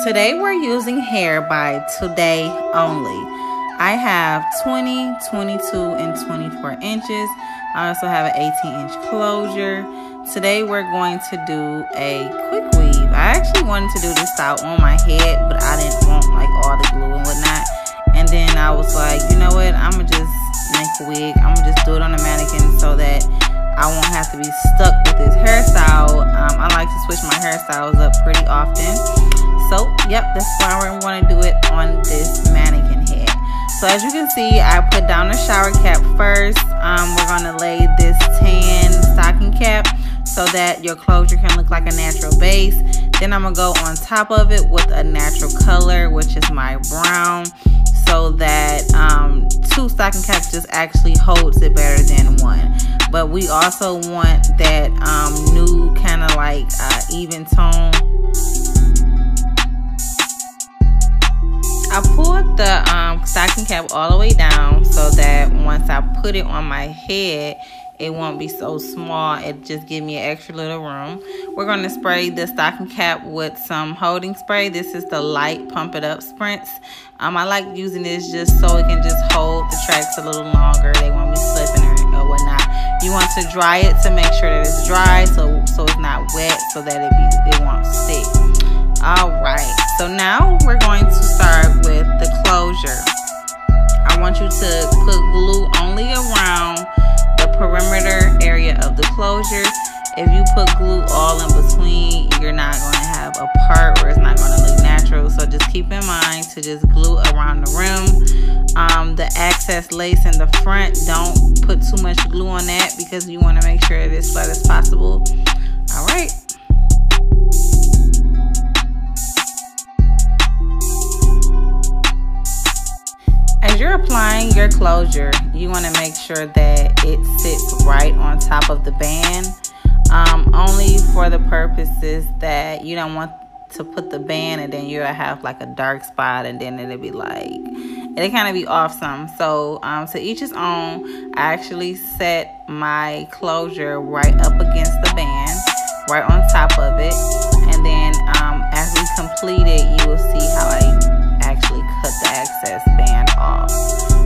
Today we're using hair by Today Only. I have 20, 22, and 24 inches. I also have an 18-inch closure. Today we're going to do a quick weave. I actually wanted to do this style on my head, but I didn't want like all the glue and whatnot. And then I was like, you know what? I'm gonna just make a wig. I'm gonna just do it on a mannequin so that I won't have to be stuck with this hairstyle. I like to switch my hairstyles up pretty often. So, yep, that's why we're going to do it on this mannequin head. So, as you can see, I put down a shower cap first. We're going to lay this tan stocking cap so that your closure can look like a natural base. Then I'm going to go on top of it with a natural color, which is my brown, so that two stocking caps just actually holds it better than one. But we also want that new kind of like even tone. I pulled the stocking cap all the way down so that once I put it on my head, it won't be so small. It just gives me an extra little room. We're going to spray the stocking cap with some holding spray. This is the Light Pump It Up Spritz. I like using this just so it can just hold the tracks a little longer. They won't be slipping or whatnot. You want to dry it to make sure that it's dry, so it's not wet, so that it won't stick. Alright, so now we're going to start with the closure. I want you to put glue only around the perimeter area of the closure. If you put glue all in between, you're not going to have a part where it's not going to look natural. So just keep in mind to just glue around the rim. The excess lace in the front, don't put too much glue on that because you want to make sure it is flat as possible. Alright. As you're applying your closure, you want to make sure that it sits right on top of the band, only for the purposes that you don't want to put the band and then you'll have like a dark spot and then it'll be like, it'll kind of be off some. So to each his own. I actually set my closure right up against the band, right on top of it, and then as we complete it, you will see how I actually cut the excess band off.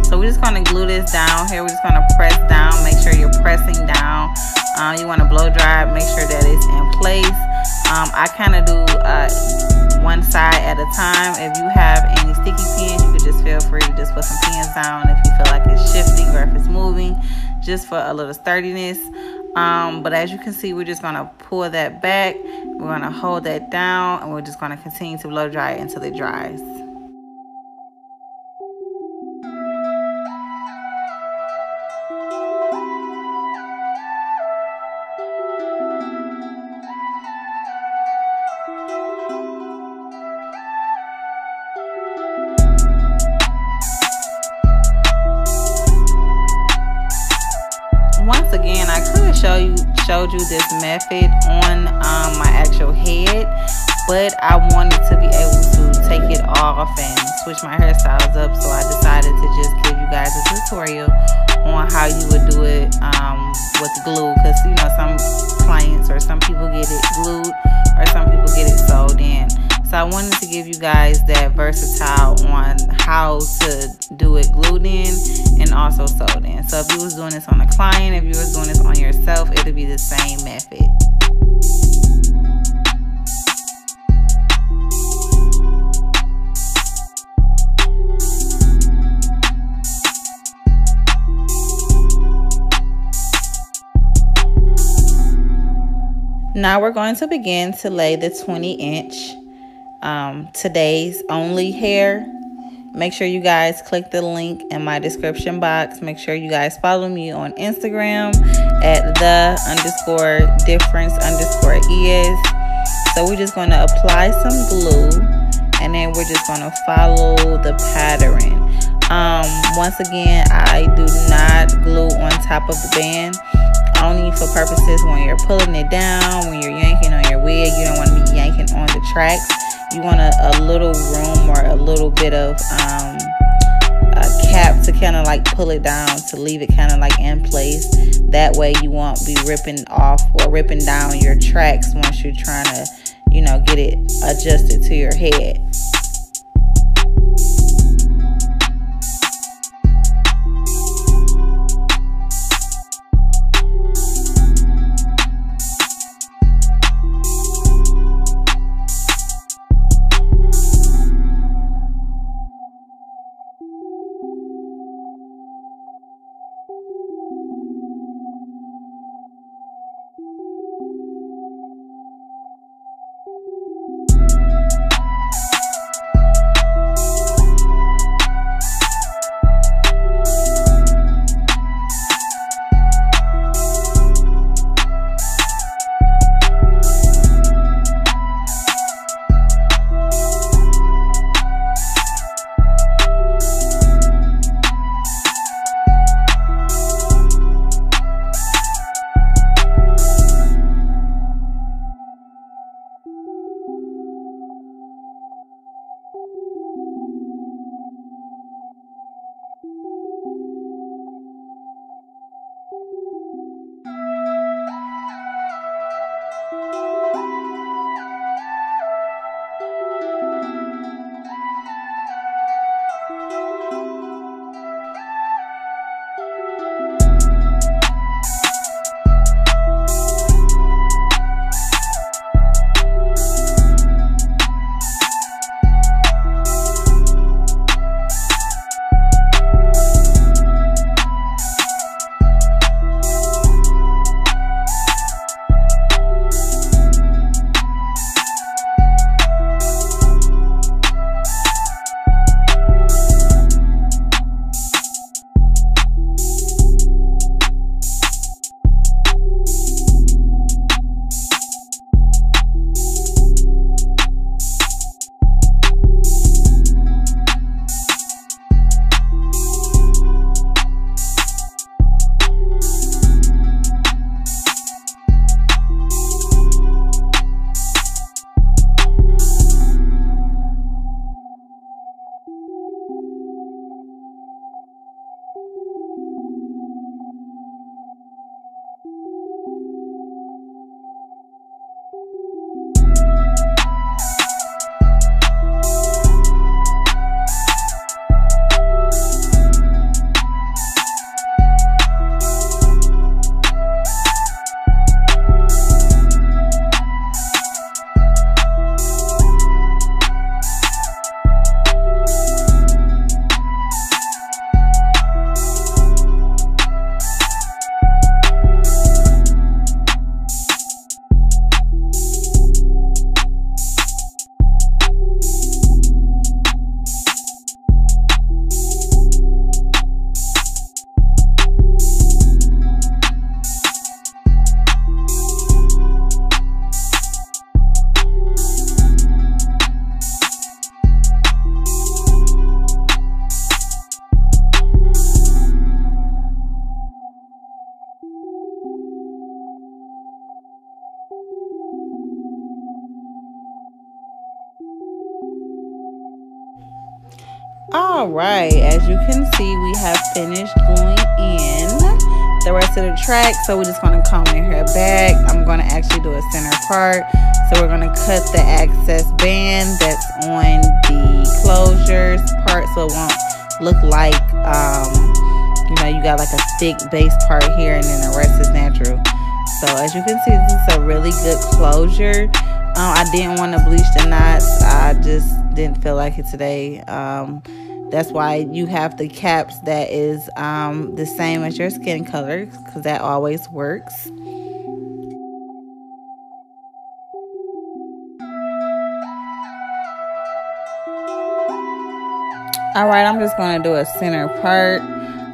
So we're just going to glue this down here. We're just going to press down. Make sure you're pressing down. You want to blow dry it, make sure that it's in place. I kind of do one side at a time. If you have any sticky pins, you could just feel free to just put some pins down if you feel like it's shifting or if it's moving, just for a little sturdiness. But as you can see, we're just going to pull that back. We're going to hold that down, and we're just going to continue to blow dry it until it dries. Once again, I could showed you this method on my actual head, but I wanted to be able to take it off and switch my hairstyles up, so I decided to just give you guys a tutorial on how you would do it with glue, because you know some clients or some people get it glued or some people get it sewed in. So I wanted to give you guys that versatile on how to do it glued in and also sewed in. So if you was doing this on a client, if you was doing this on yourself, it'll be the same method. Now we're going to begin to lay the 20-inch Today's Only hair. Make sure you guys click the link in my description box. Make sure you guys follow me on Instagram at the_difference_is. So we're just going to apply some glue, and then we're just going to follow the pattern. Once again, I do not glue on top of the band, only for purposes when you're pulling it down, when you're yanking on your wig. You don't want to be yanking on the tracks. You want a little room or a little bit of a cap to kind of like pull it down, to leave it kind of like in place. That way you won't be ripping off or ripping down your tracks once you're trying to get it adjusted to your head. All right, as you can see, we have finished gluing in the rest of the track, so we're just going to comb their hair back. I'm going to actually do a center part, so we're going to cut the excess band that's on the closures part, so it won't look like you got like a thick base part here and then the rest is natural. So as you can see, this is a really good closure. I didn't want to bleach the knots. I just didn't feel like it today. That's why you have the caps that is the same as your skin color, because that always works. All right, I'm just going to do a center part.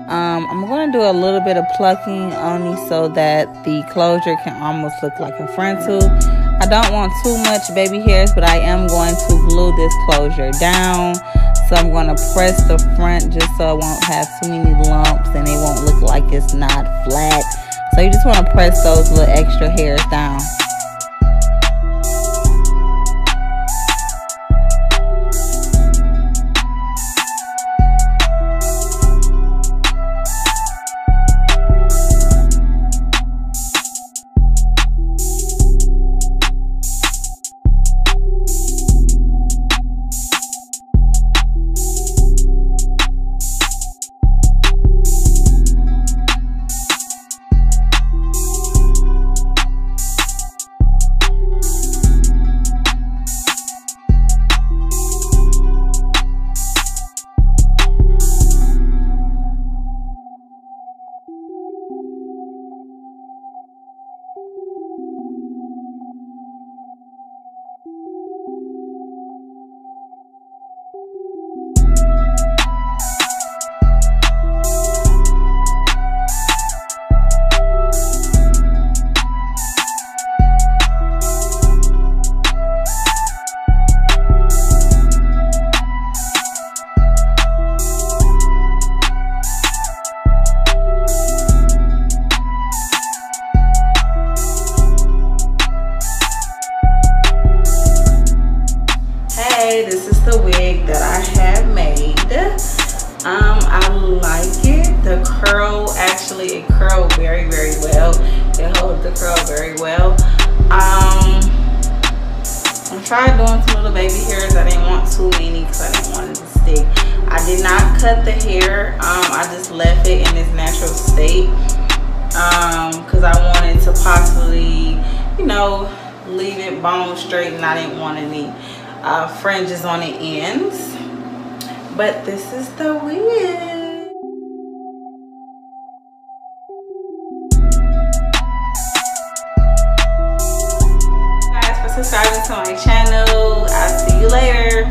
I'm going to do a little bit of plucking only so that the closure can almost look like a frontal. I don't want too much baby hairs, but I am going to glue this closure down. So I'm going to press the front just so it won't have too many lumps and it won't look like it's not flat. So you just want to press those little extra hairs down. anyway, this is the wig that I have made. I like it. The curl, actually it curled very well. It holds the curl very well. I tried doing some little baby hairs. I didn't want too many because I didn't want it to stick. I did not cut the hair. I just left it in its natural state because I wanted to possibly, you know, leave it bone straight, and I didn't want any fringes on the ends. But this is the wig. Thanks for subscribing to my channel. I'll see you later.